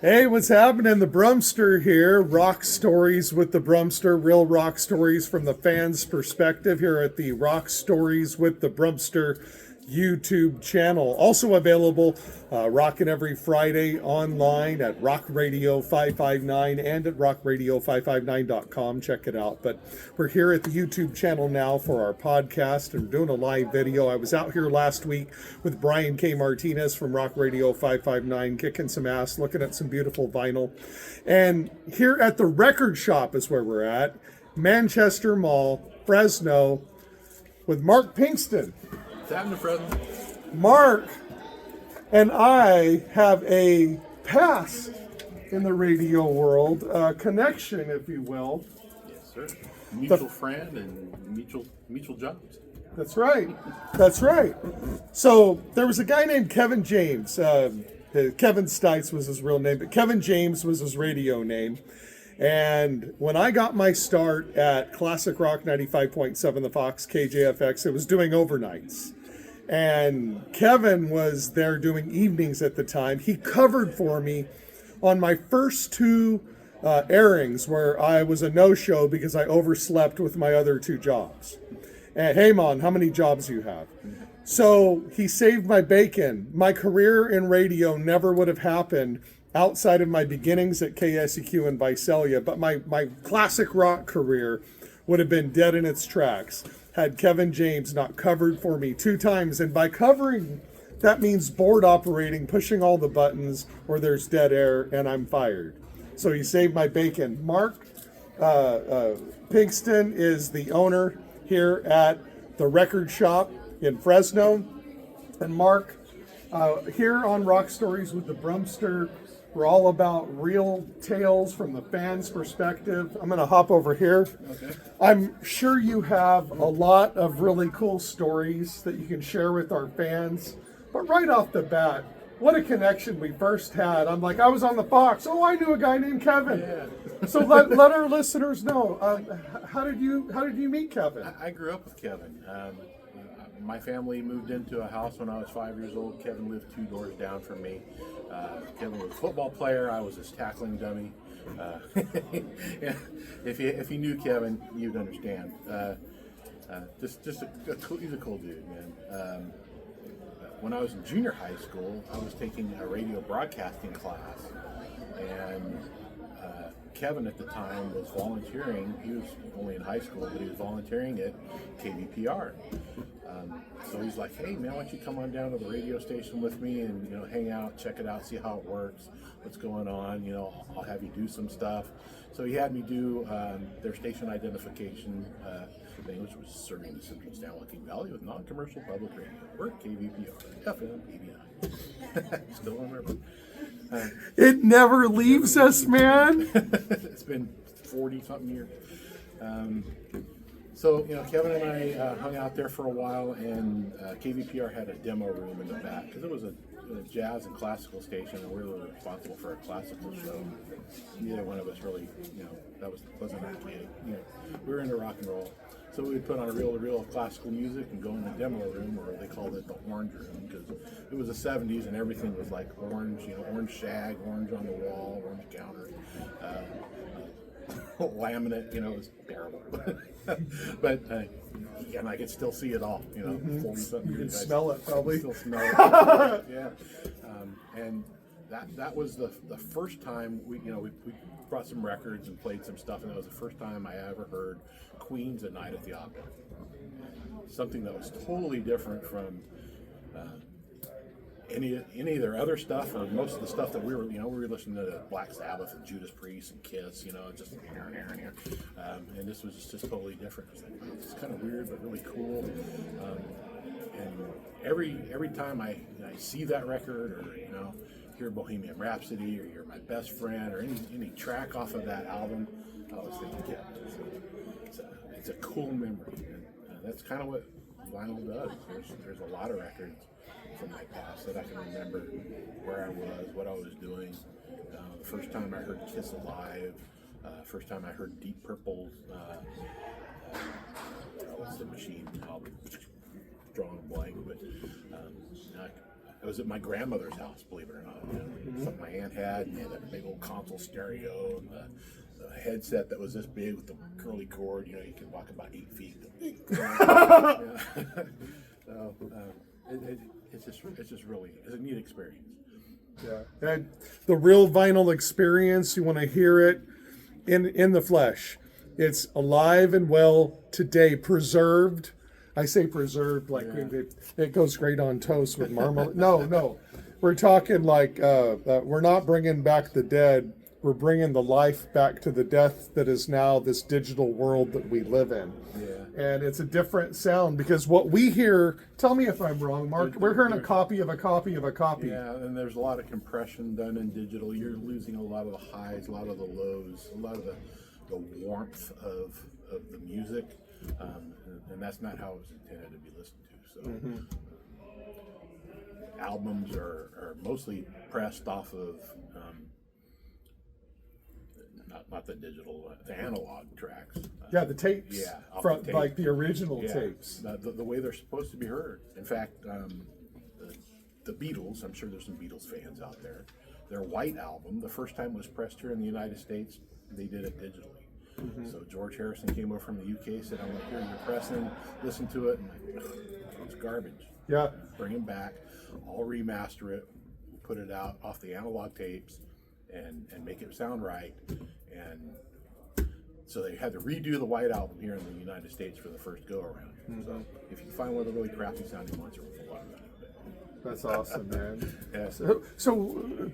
Hey, what's happening? The Brumster here. Rock stories with the Brumster. Real rock stories from the fans' perspective here at the Rock Stories with the Brumster YouTube channel. Also available rocking every Friday online at Rock Radio 559 and at rockradio559.com. Check it out. But we're here at the YouTube channel now for our podcast and doing a live video. I was out here last week with Brian K. Martinez from Rock Radio 559, kicking some ass, looking at some beautiful vinyl. And here at the record shop is where we're at, Manchester Mall, Fresno, with Mark Pinkston. What's happening, Fresno? Mark and I have a past in the radio world, connection, if you will. Yes, sir. Mutual friend and mutual jobs. That's right. That's right. So there was a guy named Kevin James. Kevin Stites was his real name, but Kevin James was his radio name. And when I got my start at Classic Rock 95.7, the Fox KJFX, it was doing overnights. And Kevin was there doing evenings at the time. He covered for me on my first two airings where I was a no-show because I overslept with my other two jobs. And hey, Mon, how many jobs do you have? So he saved my bacon. My career in radio never would have happened outside of my beginnings at KSEQ in Visalia, but my classic rock career would have been dead in its tracks had Kevin James not covered for me two times. And by covering, that means board operating, pushing all the buttons, or there's dead air and I'm fired. So he saved my bacon. Mark Pinkston is the owner here at the record shop in Fresno. And Mark, here on Rock Stories with the Brumster, we're all about real tales from the fans' perspective. I'm going to hop over here. Okay. I'm sure you have a lot of really cool stories that you can share with our fans. But right off the bat, what a connection we first had. I'm like, I was on the Fox. Oh, I knew a guy named Kevin. Yeah. So let our listeners know. How did you meet Kevin? I grew up with Kevin. My family moved into a house when I was 5 years old. Kevin lived 2 doors down from me. Kevin was a football player. I was his tackling dummy. Yeah, if you knew Kevin, you'd understand. He's a cool dude, man. When I was in junior high school, I was taking a radio broadcasting class, and Kevin at the time was volunteering. He was only in high school, but he was volunteering at KVPR. So he's like, "Hey man, why don't you come on down to the radio station with me and hang out, check it out, see how it works, what's going on. I'll have you do some stuff." So he had me do their station identification thing, which was serving the Central San Joaquin Valley with non-commercial public radio. We're at KVPR, FM 89. Still remember. It never leaves us, man. It's been 40-something years. So, Kevin and I hung out there for a while, and KVPR had a demo room in the back because it was a jazz and classical station, and we were responsible for a classical show. Neither one of us really, wasn't our gig. We were into rock and roll. So we would put on a real classical music and go in the demo room, or they called it the orange room, because it was the 70s and everything was like orange, orange shag, orange on the wall, orange counter, laminate, it was terrible. But and I could still see it all, 40-something years. You can smell it, probably. Still smell it. Yeah. And that was the first time we brought some records and played some stuff, and that was the first time I ever heard Queen's at Night at the Opera. Something that was totally different from any of their other stuff, or most of the stuff that we were listening to Black Sabbath and Judas Priest and Kiss, just here. And this was just totally different. It was like, it's kind of weird, but really cool. And every time I see that record, or hear Bohemian Rhapsody, or You're My Best Friend, or any track off of that album, I always think of Kevin. It's a cool memory, and that's kind of what vinyl does. There's a lot of records from my past that I can remember where I was, what I was doing. The first time I heard Kiss Alive, first time I heard Deep Purple's what's the machine album, drawing a blank, but it was at my grandmother's house, believe it or not. Some of my aunts band had, and they had that big old console stereo and the headset that was this big with the curly cord. You know, you could walk about 8 feet. So it's just really it's a neat experience. Yeah, and the real vinyl experience. You want to hear it in the flesh. It's alive and well today, preserved. I say preserved like it goes great on toast with marmalade. No, we're talking like we're not bringing back the dead. We're bringing the life back to the death that is now this digital world that we live in. Yeah. And it's a different sound because what we hear, tell me if I'm wrong, Mark, we're hearing a copy of a copy of a copy. Yeah, and there's a lot of compression done in digital. You're losing a lot of the highs, a lot of the lows, a lot of the warmth of the music. And that's not how it was intended to be listened to. So albums are mostly pressed off of not the digital, the analog tracks. Yeah, the tapes. Yeah, from the tape. like the original tapes. The way they're supposed to be heard. In fact, the Beatles, I'm sure there's some Beatles fans out there, their White Album, the first time it was pressed here in the United States, they did it digitally. So George Harrison came over from the UK, said, "I want to hear your pressing, listen to it," and I'm like, it's garbage. Yeah. Bring him back, I'll remaster it, put it out off the analog tapes, and make it sound right. And so they had to redo the White Album here in the United States for the first go around. So if you find one of the really crappy sounding ones, you're a lot of that. That's awesome, man. Yeah. So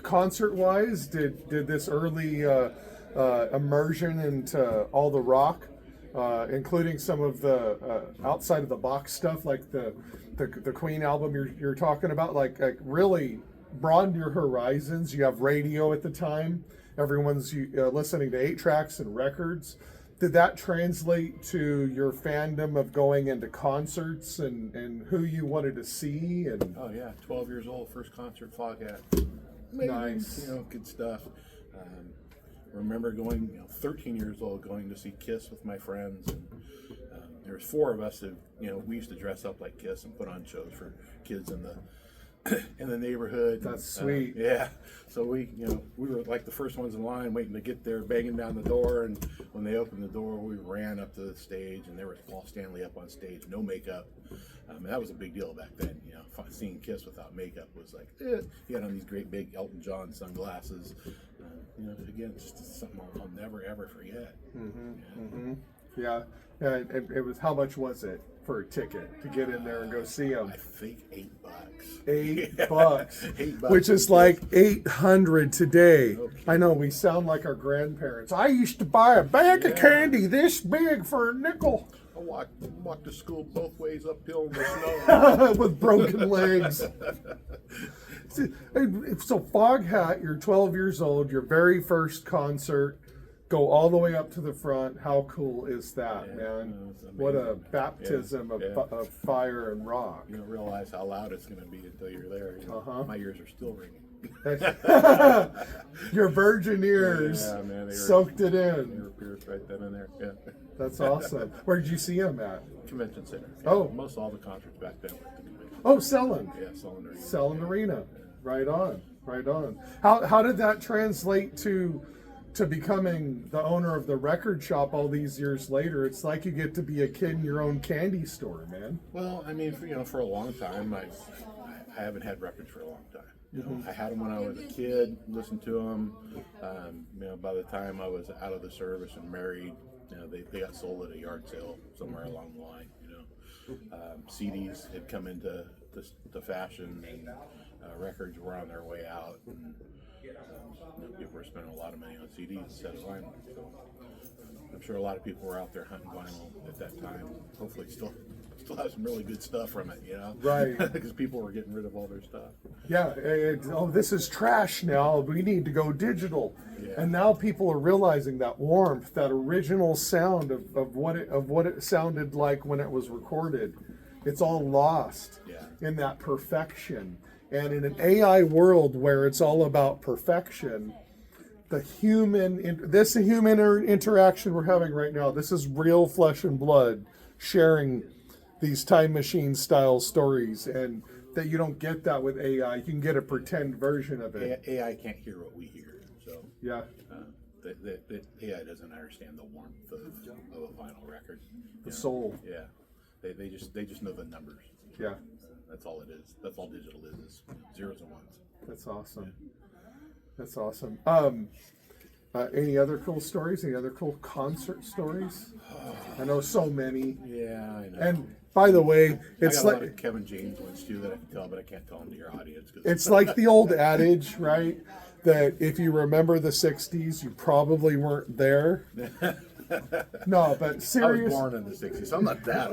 concert-wise, did this early immersion into all the rock, including some of the outside of the box stuff, like the Queen album you're talking about, like really broadened your horizons? You have radio at the time. Everyone's listening to 8 tracks and records. Did that translate to your fandom of going into concerts and who you wanted to see? And oh yeah, 12 years old, first concert, Foghat. Nice. You know, good stuff. Remember going, 13 years old, going to see Kiss with my friends. And, there was 4 of us that, we used to dress up like Kiss and put on shows for kids in the neighborhood. That's sweet. Yeah. So we were like the first ones in line, waiting to get there, banging down the door. And when they opened the door, we ran up to the stage, and there was Paul Stanley up on stage, no makeup. And that was a big deal back then. Seeing Kiss without makeup was like, he had on these great big Elton John sunglasses. Again, just something I'll never ever forget. Yeah. It was, how much was it for a ticket to get in there and go see them? I think $8. $8, $8, $8, which is like 800 today. Okay. I know we sound like our grandparents. I used to buy a bag of candy this big for a nickel. I walked to school both ways uphill in the snow with broken legs. So Foghat, you're 12 years old, your very first concert. Go all the way up to the front. How cool is that, man? What a baptism of fire and rock. You don't realize how loud it's going to be until you're there. My ears are still ringing. Your virgin ears soaked it in. They were pierced right then and there. Yeah. That's awesome. Where did you see him at? Convention Center. Most all the concerts back then were at the convention. Selland. Yeah, Selland Arena. Selland Arena. Right on. How did that translate to becoming the owner of the record shop all these years later? It's like you get to be a kid in your own candy store, man. Well, I mean, for a long time, I haven't had records for a long time. I had them when I was a kid, listened to them. By the time I was out of the service and married, they got sold at a yard sale somewhere along the line. CDs had come into the fashion, and records were on their way out. And, people were spending a lot of money on CDs instead of vinyl. So I'm sure a lot of people were out there hunting vinyl at that time. Hopefully still have some really good stuff from it, Right. Because people were getting rid of all their stuff. Yeah. This is trash now. We need to go digital. Yeah. And now people are realizing that warmth, that original sound of what it sounded like when it was recorded. It's all lost in that perfection. And in an AI world where it's all about perfection, the human interaction we're having right now, this is real flesh and blood sharing these time machine style stories. And that you don't get that with AI. You can get a pretend version of it. AI can't hear what we hear, so Yeah. The AI doesn't understand the warmth of a vinyl record. The soul. Yeah, they just know the numbers. Yeah. That's all it is. That's all digital is zeros and ones. That's awesome. That's awesome. Any other cool stories? Any other cool concert stories? I know so many. Yeah, I know. And by the way, it's I got a lot like of Kevin James ones too that I can tell, but I can't tell them to your audience. it's like the old adage, right? That if you remember the '60s, you probably weren't there. No, but I was serious. born in the '60s, so I'm not that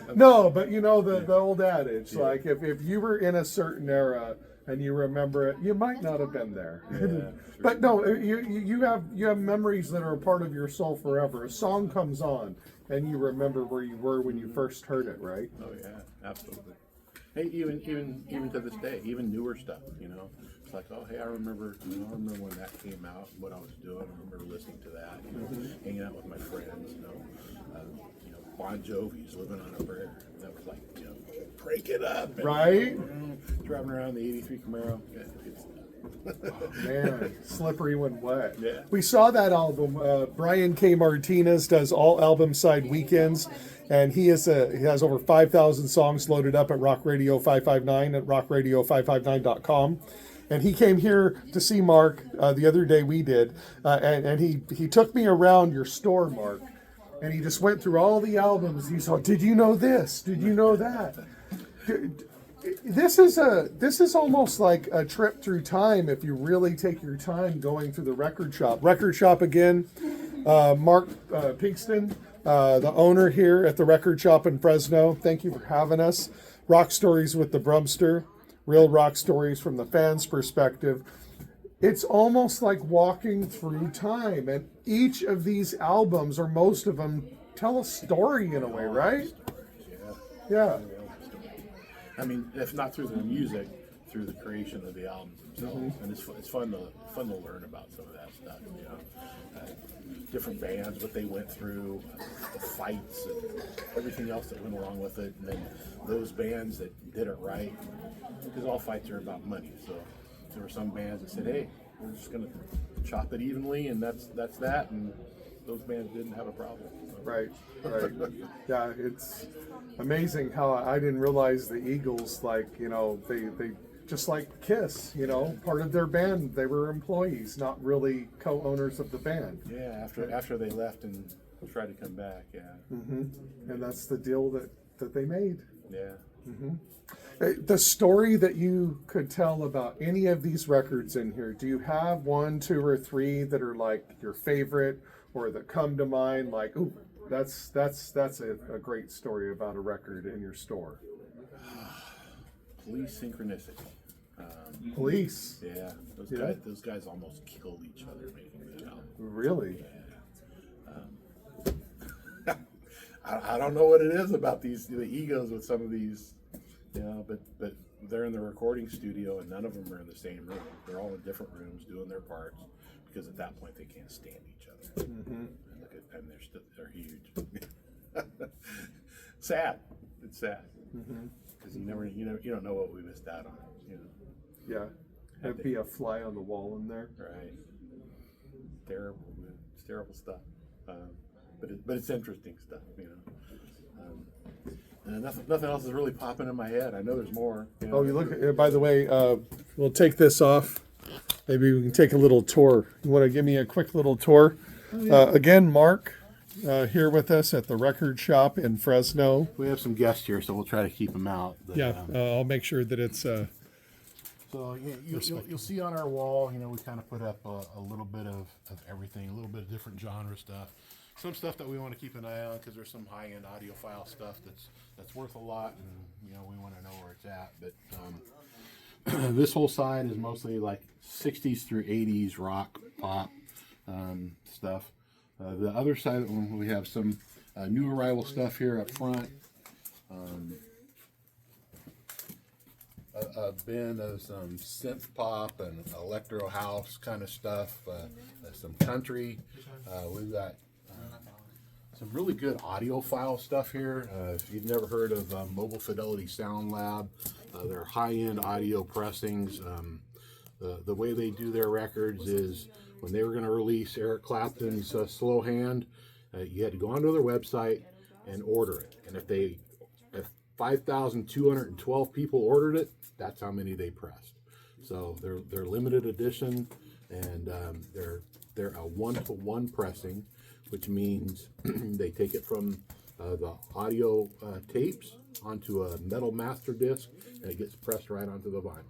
old. No, but you know the old adage, like if you were in a certain era and you remember it, you might not have been there. Yeah, But no, you have memories that are a part of your soul forever. A song comes on and you remember where you were when you first heard it, right? Oh yeah, absolutely. Hey, even to this day, even newer stuff, you know, it's like, oh hey, I remember when that came out, what I was doing. I remember listening to that, you know, hanging out with my friends, you know, Bon Jovi's "Living on a Prayer." That was like, you know, break it up, and, Right? driving around the '83 Camaro. Yeah, Man, slippery when wet. Yeah. We saw that album. Brian K. Martinez does all album side weekends, and he has over 5,000 songs loaded up at Rock Radio 559 at rockradio559.com. And he came here to see Mark the other day. We did, and he took me around your store, Mark, and he just went through all the albums. He said, "Did you know this? Did you know that?" This is almost like a trip through time if you really take your time going through the record shop. Record shop again, Mark Pinkston, the owner here at the record shop in Fresno. Thank you for having us. Rock Stories with the Brumster, real rock stories from the fans' perspective. It's almost like walking through time, and each of these albums, or most of them, tell a story in a way, right? Yeah. I mean, if not through the music, through the creation of the albums themselves, and it's fun to learn about some of that stuff. You know, different bands, what they went through, the fights, and everything else that went along with it, and then those bands that did it right, because all fights are about money. So there were some bands that said, "Hey, we're just going to chop it evenly," and that's that, and those bands didn't have a problem. So. Right. Yeah, it's amazing how I didn't realize the Eagles, like, you know, they just like Kiss, you know, part of their band, they were employees, not really co-owners of the band. Yeah, after they left and tried to come back, yeah. And that's the deal that they made. Yeah. The story that you could tell about any of these records in here, do you have 1, 2, or 3 that are like your favorite or that come to mind, like, ooh, that's a great story about a record in your store? Police Synchronicity. Police. Yeah, those guys almost killed each other making the album. Really? Yeah. I don't know what it is about the egos with some of these, you know, but they're in the recording studio and none of them are in the same room. They're all in different rooms doing their parts because at that point they can't stand each other. And they're huge. Sad. It's sad because you don't know what we missed out on. You know. Yeah. That'd be a fly on the wall in there. Right. Terrible. It's terrible stuff. But it's interesting stuff. You know. Nothing else is really popping in my head. I know there's more. You know? Oh, you look. By the way, we'll take this off. Maybe we can take a little tour. You want to give me a quick little tour? Again, Mark, here with us at the record shop in Fresno. We have some guests here, so we'll try to keep them out. But, I'll make sure that it's. So you'll see on our wall, you know, we kind of put up a little bit of everything, a little bit of different genre stuff. Some stuff that we want to keep an eye on because there's some high-end audiophile stuff that's worth a lot, and you know we want to know where it's at. But this whole side is mostly like 60s through 80s rock, pop stuff. The other side, we have some new arrival stuff here up front. A bin of some synth pop and electro house kind of stuff. Some country. We've got some really good audiophile stuff here. If you've never heard of Mobile Fidelity Sound Lab, They're high-end audio pressings. The way they do their records is when they were going to release Eric Clapton's Slow Hand, you had to go onto their website and order it. And if 5,212 people ordered it, that's how many they pressed. So they're limited edition, and they're a 1-to-1 pressing, which means they take it from the audio tapes onto a metal master disc, and it gets pressed right onto the vinyl.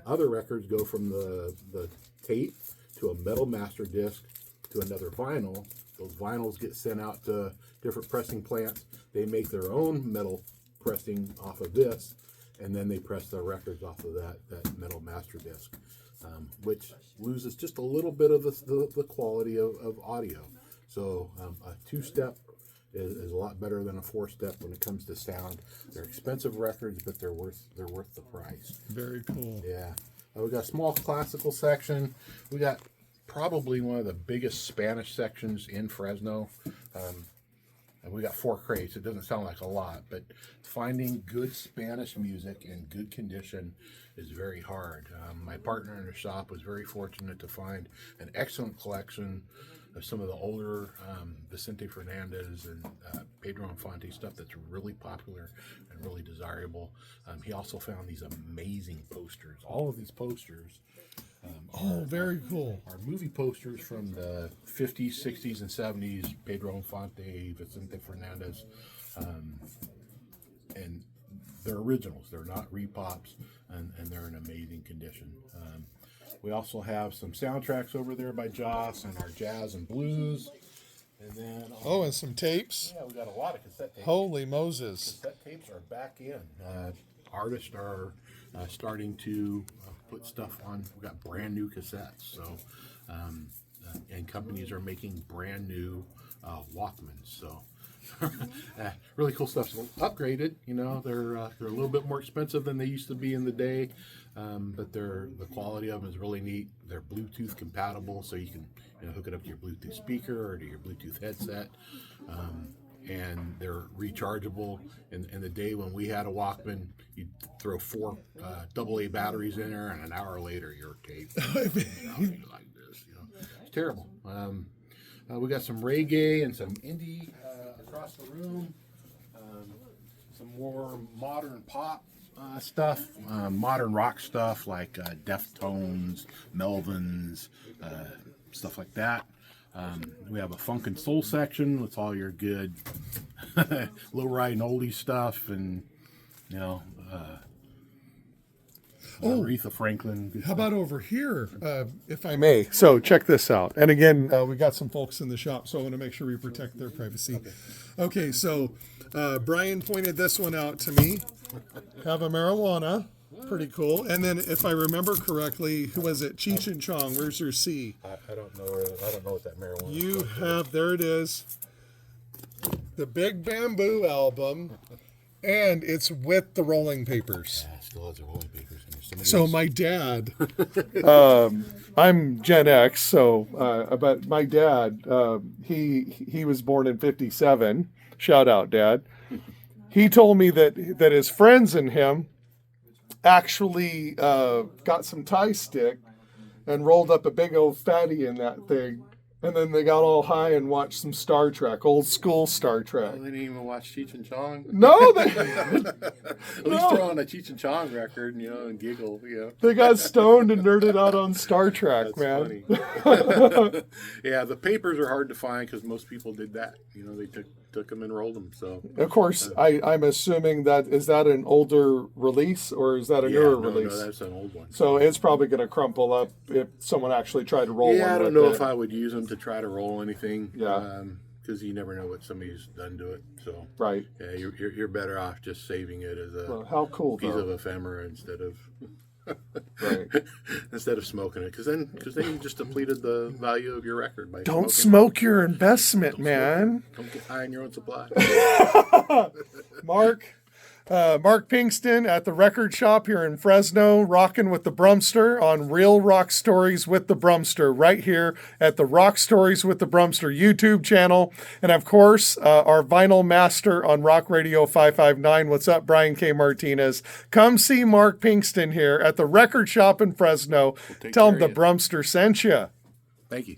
Other records go from the tape to a metal master disc to another vinyl. Those vinyls get sent out to different pressing plants. They make their own metal pressing off of this, and then they press their records off of that metal master disc, which loses just a little bit of the quality of audio. So a two-step is a lot better than a four-step when it comes to sound. They're expensive records, but they're worth the price. Very cool. Yeah. We got a small classical section. We got probably one of the biggest Spanish sections in Fresno. And we got 4 crates. It doesn't sound like a lot, but finding good Spanish music in good condition is very hard. My partner in the shop was very fortunate to find an excellent collection of some of the older Vicente Fernandez and Pedro Infante stuff that's really popular and really desirable. He also found these amazing posters. All of these posters Very cool. are movie posters from the 50s, 60s, and 70s. Pedro Infante, Vicente Fernandez, and they're originals. They're not repops, and they're in amazing condition. We also have some soundtracks over there by Joss and our jazz and blues. And then And some tapes. yeah, we got a lot of cassette tapes. Holy Moses. Cassette tapes are back in. Artists are starting to put stuff on. We got brand new cassettes. So, and companies are making brand new Walkmans. So, really cool stuff. So upgraded. You know, they're a little bit more expensive than they used to be in the day, but the quality of them is really neat. They're Bluetooth compatible, so you can hook it up to your Bluetooth speaker or to your Bluetooth headset. And they're rechargeable. In the day when we had a Walkman, you'd throw 4 AA batteries in there, and an hour later you're taped. Like this, it's terrible. We got some reggae and some indie across the room. Some more modern pop stuff, modern rock stuff like Deftones, Melvins, stuff like that. We have a funk and soul section with all your good low-ride and oldie stuff, and Aretha Franklin. How about over here, if I may? So check this out. And again, we got some folks in the shop, so I want to make sure we protect their privacy. Okay, so Brian pointed this one out to me. Have a marijuana. Pretty cool. And then, if I remember correctly, who was it? Cheech and Chong. Where's your C? I don't know. I don't know what that marijuana. You have. There it is. The Big Bamboo album, and it's with the rolling papers. Yeah, it still has the rolling papers. So my dad, I'm Gen X. So, but my dad, he was born in '57. Shout out, Dad. He told me that his friends and him actually got some Thai stick and rolled up a big old fatty in that thing, and then they got all high and watched some Star Trek, old school Star Trek. They didn't even watch Cheech and Chong. No, they At least throw on a Cheech and Chong record, and giggle. They got stoned and nerded out on Star Trek. That's man. Funny. Yeah, the papers are hard to find because most people did that. They took them and rolled them. So of course, I'm assuming is that an older release or is that a newer release? No, that's an old one. So it's probably going to crumple up if someone actually tried to roll one. Yeah, I don't know if I would use them to try to roll anything. Yeah. Because you never know what somebody's done to it. So right. Yeah, you're better off just saving it as a how cool, piece of ephemera instead of right. instead of smoking it. Because then you just depleted the value of your record by Don't smoking. smoke your investment, man. Don't get high on your own supply. Mark, Mark Pinkston at the record shop here in Fresno, rocking with the Brumster on Real Rock Stories with the Brumster, right here at the Rock Stories with the Brumster YouTube channel. And of course, our vinyl master on Rock Radio 559. What's up, Brian K. Martinez? Come see Mark Pinkston here at the record shop in Fresno. Tell him the Brumster sent you. Thank you.